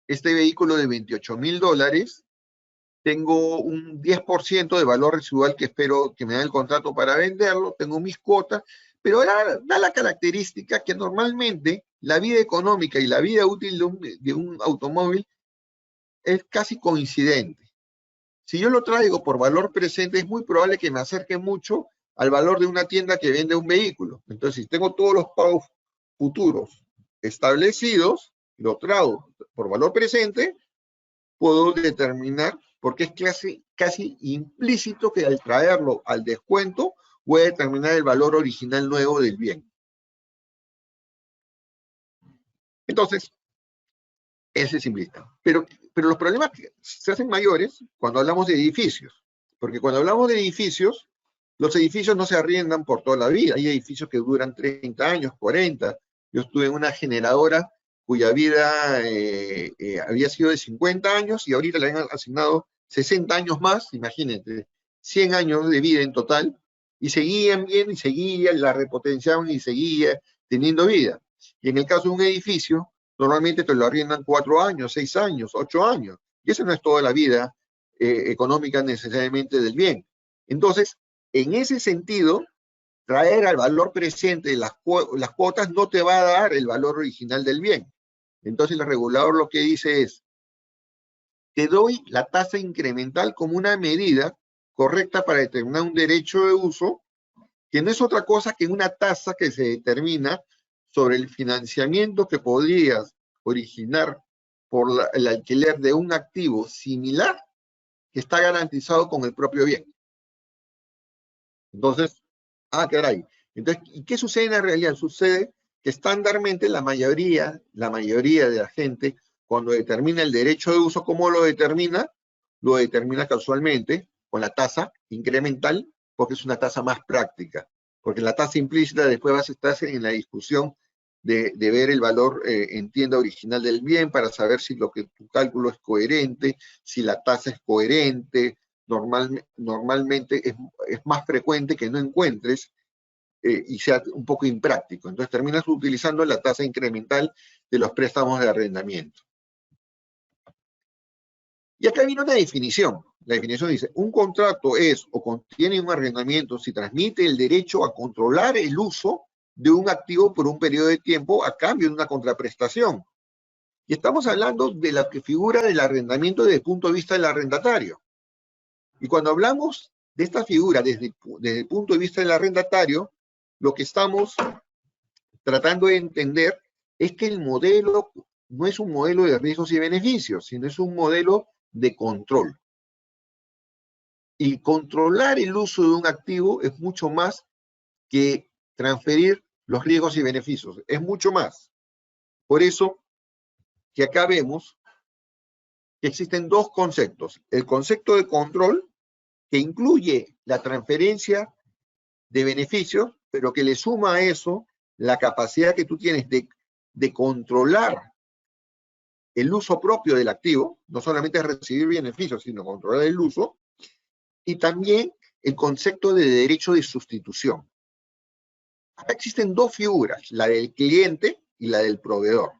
Este vehículo de $28,000, tengo un 10% de valor residual que espero que me den el contrato para venderlo, tengo mis cuotas, pero da la característica que normalmente la vida económica y la vida útil de un automóvil es casi coincidente. Si yo lo traigo por valor presente, es muy probable que me acerque mucho al valor de una tienda que vende un vehículo. Entonces, si tengo todos los pagos futuros establecidos, lo traigo por valor presente, puedo determinar, porque es casi implícito que al traerlo al descuento, voy a determinar el valor original nuevo del bien. Entonces, ese es simplista. Pero los problemas se hacen mayores cuando hablamos de edificios. Porque cuando hablamos de edificios, los edificios no se arriendan por toda la vida. Hay edificios que duran 30 años, 40. Yo estuve en una generadora cuya vida había sido de 50 años y ahorita le han asignado 60 años más, imagínate, 100 años de vida en total, y seguían bien, y seguían, la repotenciaban y seguía teniendo vida. Y en el caso de un edificio, Normalmente te lo arriendan 4 años, 6 años, 8 años. Y esa no es toda la vida económica necesariamente del bien. Entonces, en ese sentido, traer al valor presente las cuotas no te va a dar el valor original del bien. Entonces, el regulador lo que dice es, te doy la tasa incremental como una medida correcta para determinar un derecho de uso, que no es otra cosa que una tasa que se determina sobre el financiamiento que podrías originar por el alquiler de un activo similar que está garantizado con el propio bien. Entonces, caray. Entonces, ¿y qué sucede en la realidad? Sucede que estándarmente la mayoría de la gente, cuando determina el derecho de uso, ¿cómo lo determina? Lo determina casualmente con la tasa incremental, porque es una tasa más práctica. Porque la tasa implícita después vas a estar en la discusión de ver el valor en tienda original del bien para saber si lo que tu cálculo es coherente, si la tasa es coherente. Normalmente es más frecuente que no encuentres y sea un poco impráctico. Entonces terminas utilizando la tasa incremental de los préstamos de arrendamiento. Y acá viene una definición. La definición dice, un contrato es o contiene un arrendamiento si transmite el derecho a controlar el uso de un activo por un periodo de tiempo a cambio de una contraprestación. Y estamos hablando de la que figura del arrendamiento desde el punto de vista del arrendatario. Y cuando hablamos de esta figura desde el punto de vista del arrendatario, lo que estamos tratando de entender es que el modelo no es un modelo de riesgos y beneficios, sino es un modelo de control. Y controlar el uso de un activo es mucho más que transferir los riesgos y beneficios. Es mucho más. Por eso que acá vemos que existen dos conceptos. El concepto de control, que incluye la transferencia de beneficios, pero que le suma a eso la capacidad que tú tienes de controlar el uso propio del activo, no solamente recibir beneficios, sino controlar el uso, y también el concepto de derecho de sustitución. Acá existen dos figuras, la del cliente y la del proveedor,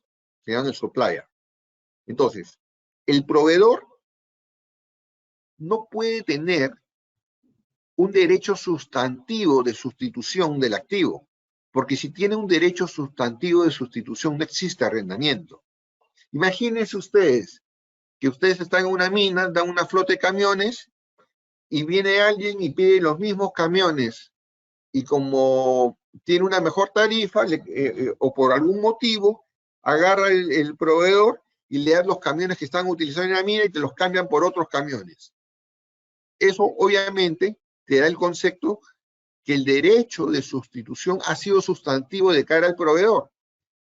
se llaman el supplier. Entonces, el proveedor no puede tener un derecho sustantivo de sustitución del activo, porque si tiene un derecho sustantivo de sustitución no existe arrendamiento. Imagínense ustedes que ustedes están en una mina, dan una flota de camiones y viene alguien y pide los mismos camiones y como tiene una mejor tarifa o por algún motivo agarra el proveedor y le da los camiones que están utilizando en la mina y te los cambian por otros camiones. Eso obviamente te da el concepto que el derecho de sustitución ha sido sustantivo de cara al proveedor.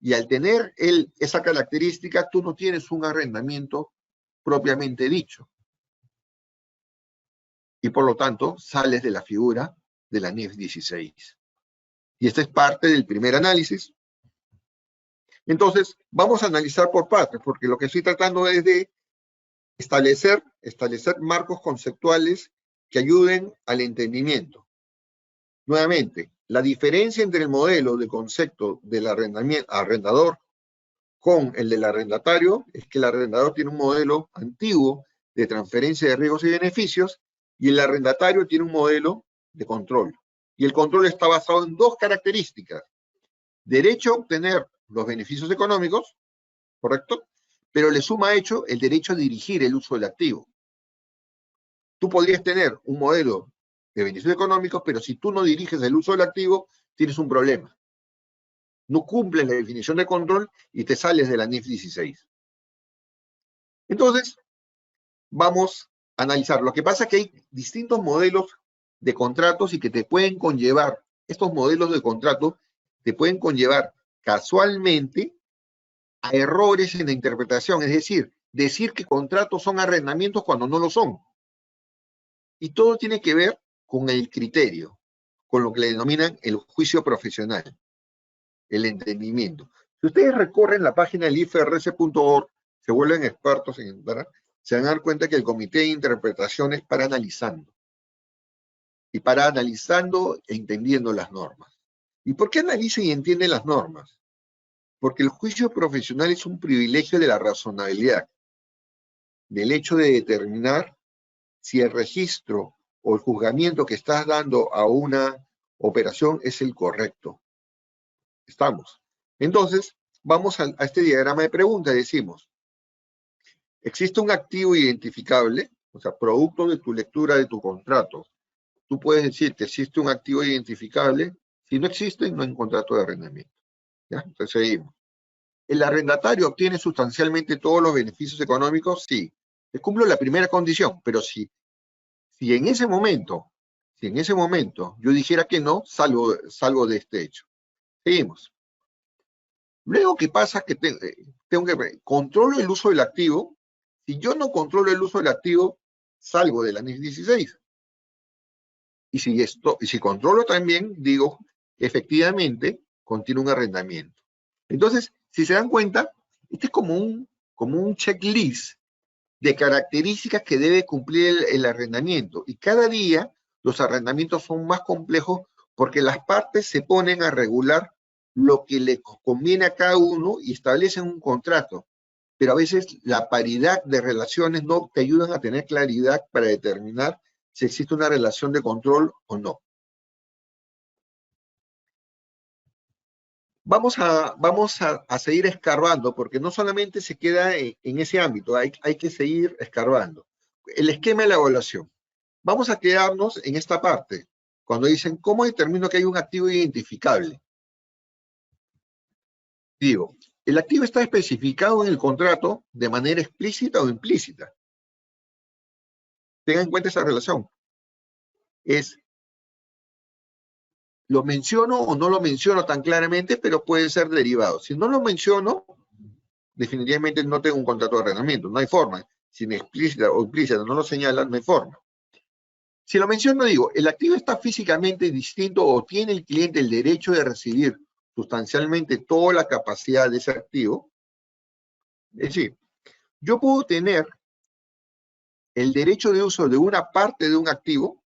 Y al tener esa característica, tú no tienes un arrendamiento propiamente dicho. Y por lo tanto, sales de la figura de la NIF 16. Y esta es parte del primer análisis. Entonces, vamos a analizar por partes, porque lo que estoy tratando es de establecer marcos conceptuales que ayuden al entendimiento. Nuevamente, la diferencia entre el modelo de concepto del arrendador con el del arrendatario es que el arrendador tiene un modelo antiguo de transferencia de riesgos y beneficios y el arrendatario tiene un modelo de control. Y el control está basado en dos características. Derecho a obtener los beneficios económicos, ¿correcto? Pero le suma a hecho el derecho a dirigir el uso del activo. Tú podrías tener un modelo de beneficios económicos, pero si tú no diriges el uso del activo, tienes un problema. No cumples la definición de control y te sales de la NIF 16. Entonces, vamos a analizar. Lo que pasa es que hay distintos modelos de contratos y que te pueden conllevar, estos modelos de contrato te pueden conllevar casualmente a errores en la interpretación, es decir que contratos son arrendamientos cuando no lo son. Y todo tiene que ver con el criterio, con lo que le denominan el juicio profesional, el entendimiento. Si ustedes recorren la página del ifrs.org, se vuelven expertos ¿verdad? Se van a dar cuenta que el comité de interpretación es para analizando. Y para analizando e entendiendo las normas. ¿Y por qué analiza y entiende las normas? Porque el juicio profesional es un privilegio de la razonabilidad, del hecho de determinar si el registro o el juzgamiento que estás dando a una operación es el correcto. Estamos. Entonces, vamos a este diagrama de preguntas. Decimos, existe un activo identificable, o sea, producto de tu lectura de tu contrato. Tú puedes decir que existe un activo identificable. Si no existe, no hay contrato de arrendamiento. ¿Ya? Entonces, seguimos. ¿El arrendatario obtiene sustancialmente todos los beneficios económicos? Sí. Le cumplo la primera condición, pero si en ese momento yo dijera que no, salgo de este hecho. Seguimos. Luego, ¿qué pasa? Que tengo que ver, controlo el uso del activo. Si yo no controlo el uso del activo, salgo del anexo 16. Y si controlo también, digo, efectivamente, contiene un arrendamiento. Entonces, si se dan cuenta, este es como un checklist de características que debe cumplir el arrendamiento. Y cada día los arrendamientos son más complejos porque las partes se ponen a regular lo que le conviene a cada uno y establecen un contrato. Pero a veces la paridad de relaciones no te ayudan a tener claridad para determinar si existe una relación de control o no. Vamos a seguir escarbando, porque no solamente se queda en ese ámbito, hay que seguir escarbando. El esquema de la evaluación. Vamos a quedarnos en esta parte, cuando dicen, ¿cómo determino que hay un activo identificable? Digo, el activo está especificado en el contrato de manera explícita o implícita. Tengan en cuenta esa relación. ¿Lo menciono o no lo menciono tan claramente, pero puede ser derivado? Si no lo menciono, definitivamente no tengo un contrato de arrendamiento, no hay forma. Si explícita o implícita no lo señalan, no hay forma. Si lo menciono, digo, el activo está físicamente distinto o tiene el cliente el derecho de recibir sustancialmente toda la capacidad de ese activo. Es decir, yo puedo tener el derecho de uso de una parte de un activo,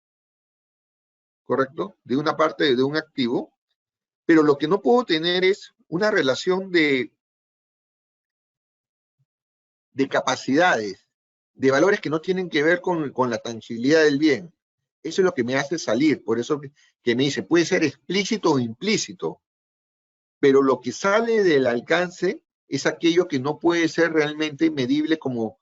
¿correcto? De una parte de un activo, pero lo que no puedo tener es una relación de capacidades, de valores que no tienen que ver con la tangibilidad del bien. Eso es lo que me hace salir. Por eso que me dice, puede ser explícito o implícito, pero lo que sale del alcance es aquello que no puede ser realmente medible como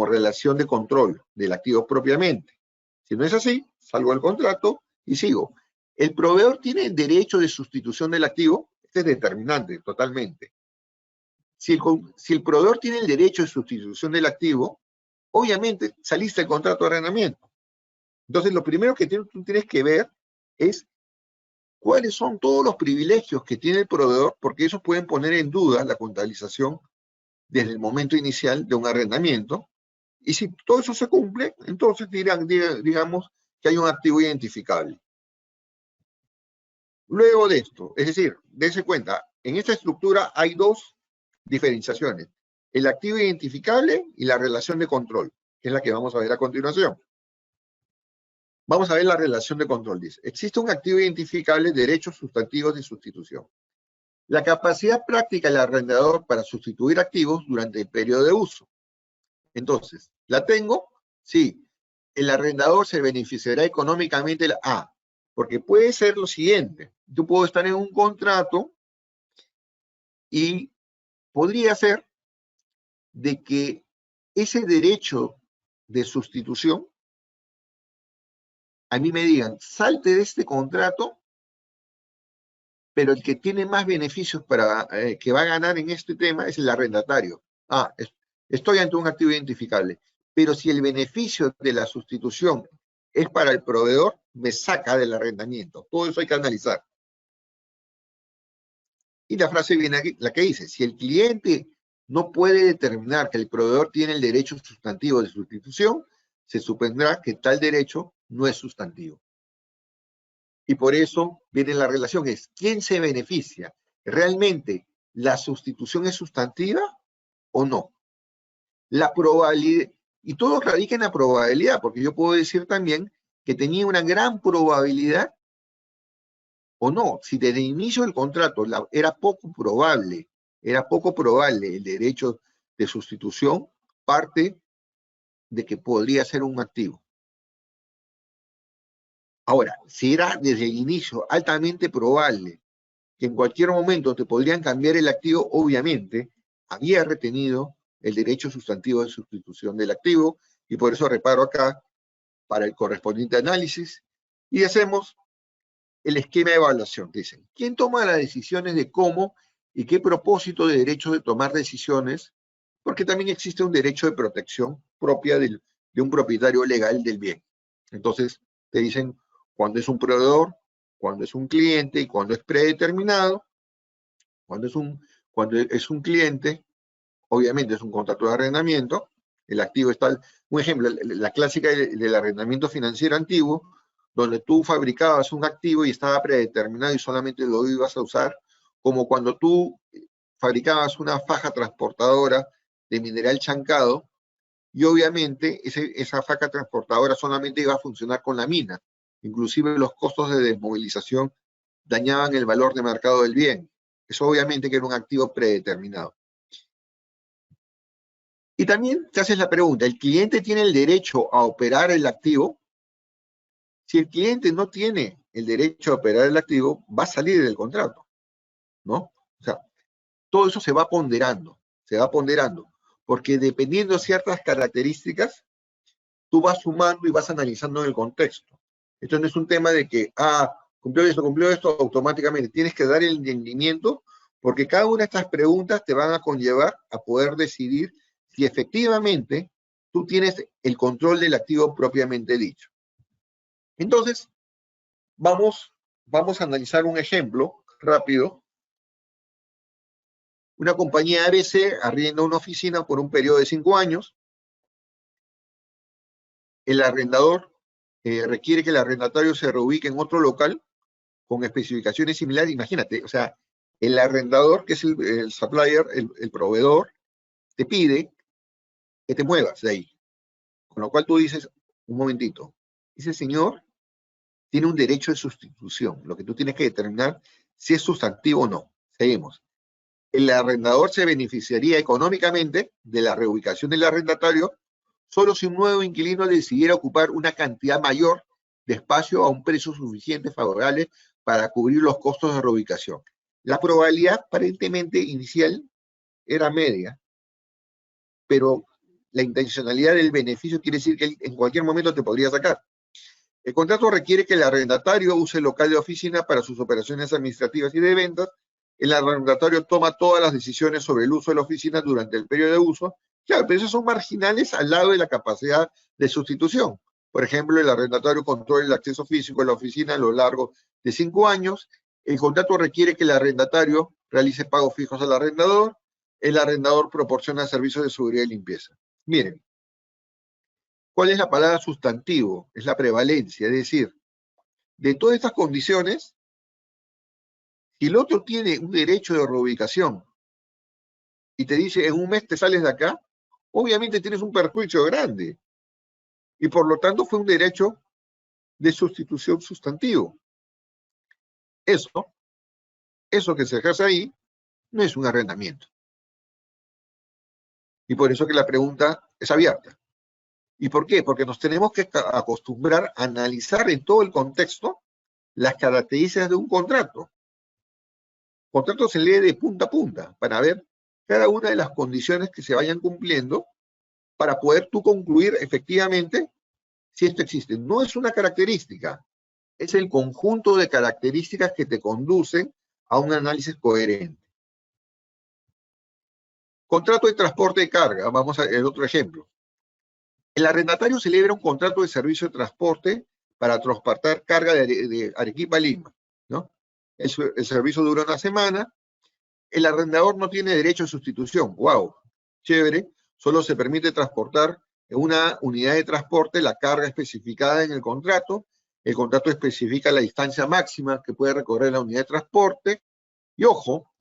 relación de control del activo propiamente. Si no es así, salgo del contrato y sigo. ¿El proveedor tiene el derecho de sustitución del activo? Este es determinante totalmente. Si el proveedor tiene el derecho de sustitución del activo, obviamente saliste del contrato de arrendamiento. Entonces, lo primero que tú tienes que ver es cuáles son todos los privilegios que tiene el proveedor, porque esos pueden poner en duda la contabilización desde el momento inicial de un arrendamiento. Y si todo eso se cumple, entonces digamos que hay un activo identificable. Luego de esto, es decir, dése cuenta, en esta estructura hay dos diferenciaciones: el activo identificable y la relación de control, que es la que vamos a ver a continuación. Vamos a ver la relación de control. Dice, existe un activo identificable, derechos sustantivos de sustitución. La capacidad práctica del arrendador para sustituir activos durante el periodo de uso. Entonces, ¿la tengo? Sí. El arrendador se beneficiará económicamente porque puede ser lo siguiente. Yo puedo estar en un contrato y podría ser de que ese derecho de sustitución, a mí me digan, salte de este contrato, pero el que tiene más beneficios que va a ganar en este tema es el arrendatario. Estoy ante un activo identificable, pero si el beneficio de la sustitución es para el proveedor, me saca del arrendamiento. Todo eso hay que analizar. Y la frase viene aquí, la que dice, si el cliente no puede determinar que el proveedor tiene el derecho sustantivo de sustitución, se supondrá que tal derecho no es sustantivo. Y por eso viene la relación, ¿quién se beneficia? ¿Realmente la sustitución es sustantiva o no? La probabilidad, y todo radica en la probabilidad, porque yo puedo decir también que tenía una gran probabilidad o no. Si desde el inicio del contrato era poco probable era poco probable el derecho de sustitución, parte de que podría ser un activo. Ahora, si era desde el inicio altamente probable que en cualquier momento te podrían cambiar el activo, obviamente había retenido el derecho sustantivo de sustitución del activo, y por eso reparo acá para el correspondiente análisis y hacemos el esquema de evaluación. Dicen, ¿quién toma las decisiones de cómo y qué propósito de derecho de tomar decisiones? Porque también existe un derecho de protección propia de un propietario legal del bien. Entonces, te dicen cuándo es un proveedor, cuándo es un cliente y cuándo es predeterminado. Cuando es un cliente, obviamente es un contrato de arrendamiento. El activo está, un ejemplo, la clásica del arrendamiento financiero antiguo, donde tú fabricabas un activo y estaba predeterminado y solamente lo ibas a usar, como cuando tú fabricabas una faja transportadora de mineral chancado, y obviamente esa faja transportadora solamente iba a funcionar con la mina. Inclusive los costos de desmovilización dañaban el valor de mercado del bien. Eso obviamente que era un activo predeterminado. Y también te haces la pregunta, ¿el cliente tiene el derecho a operar el activo? Si el cliente no tiene el derecho a operar el activo, va a salir del contrato, ¿no? O sea, todo eso se va ponderando, porque dependiendo de ciertas características, tú vas sumando y vas analizando en el contexto. Esto no es un tema de que, cumplió esto automáticamente. Tienes que dar el entendimiento, porque cada una de estas preguntas te van a conllevar a poder decidir si efectivamente tú tienes el control del activo propiamente dicho. Entonces, vamos a analizar un ejemplo rápido. Una compañía ABC arrienda una oficina por un periodo de 5 años. El arrendador requiere que el arrendatario se reubique en otro local con especificaciones similares. Imagínate, o sea, el arrendador, que es el supplier, el proveedor, te pide que te muevas de ahí. Con lo cual tú dices, un momentito, ese señor tiene un derecho de sustitución. Lo que tú tienes que determinar si es sustantivo o no. Seguimos. El arrendador se beneficiaría económicamente de la reubicación del arrendatario solo si un nuevo inquilino decidiera ocupar una cantidad mayor de espacio a un precio suficiente favorable para cubrir los costos de reubicación. La probabilidad aparentemente inicial era media, pero la intencionalidad del beneficio quiere decir que él en cualquier momento te podría sacar. El contrato requiere que el arrendatario use el local de oficina para sus operaciones administrativas y de ventas. El arrendatario toma todas las decisiones sobre el uso de la oficina durante el periodo de uso. Claro, pero esos son marginales al lado de la capacidad de sustitución. Por ejemplo, el arrendatario controla el acceso físico a la oficina a lo largo de 5 años. El contrato requiere que el arrendatario realice pagos fijos al arrendador. El arrendador proporciona servicios de seguridad y limpieza. Miren, ¿cuál es la palabra sustantivo? Es la prevalencia, es decir, de todas estas condiciones, si el otro tiene un derecho de reubicación y te dice en un mes te sales de acá, obviamente tienes un perjuicio grande. Y por lo tanto fue un derecho de sustitución sustantivo. Eso que se ejerce ahí no es un arrendamiento. Y por eso que la pregunta es abierta. ¿Y por qué? Porque nos tenemos que acostumbrar a analizar en todo el contexto las características de un contrato. El contrato se lee de punta a punta para ver cada una de las condiciones que se vayan cumpliendo para poder tú concluir efectivamente si esto existe. No es una característica, es el conjunto de características que te conducen a un análisis coherente. Contrato de transporte de carga, vamos a ver otro ejemplo. El arrendatario celebra un contrato de servicio de transporte para transportar carga de Arequipa a Lima, ¿no? El servicio dura una semana. El arrendador no tiene derecho a sustitución. ¡Wow! Chévere. Solo se permite transportar en una unidad de transporte la carga especificada en el contrato. El contrato especifica la distancia máxima que puede recorrer la unidad de transporte. Y ojo,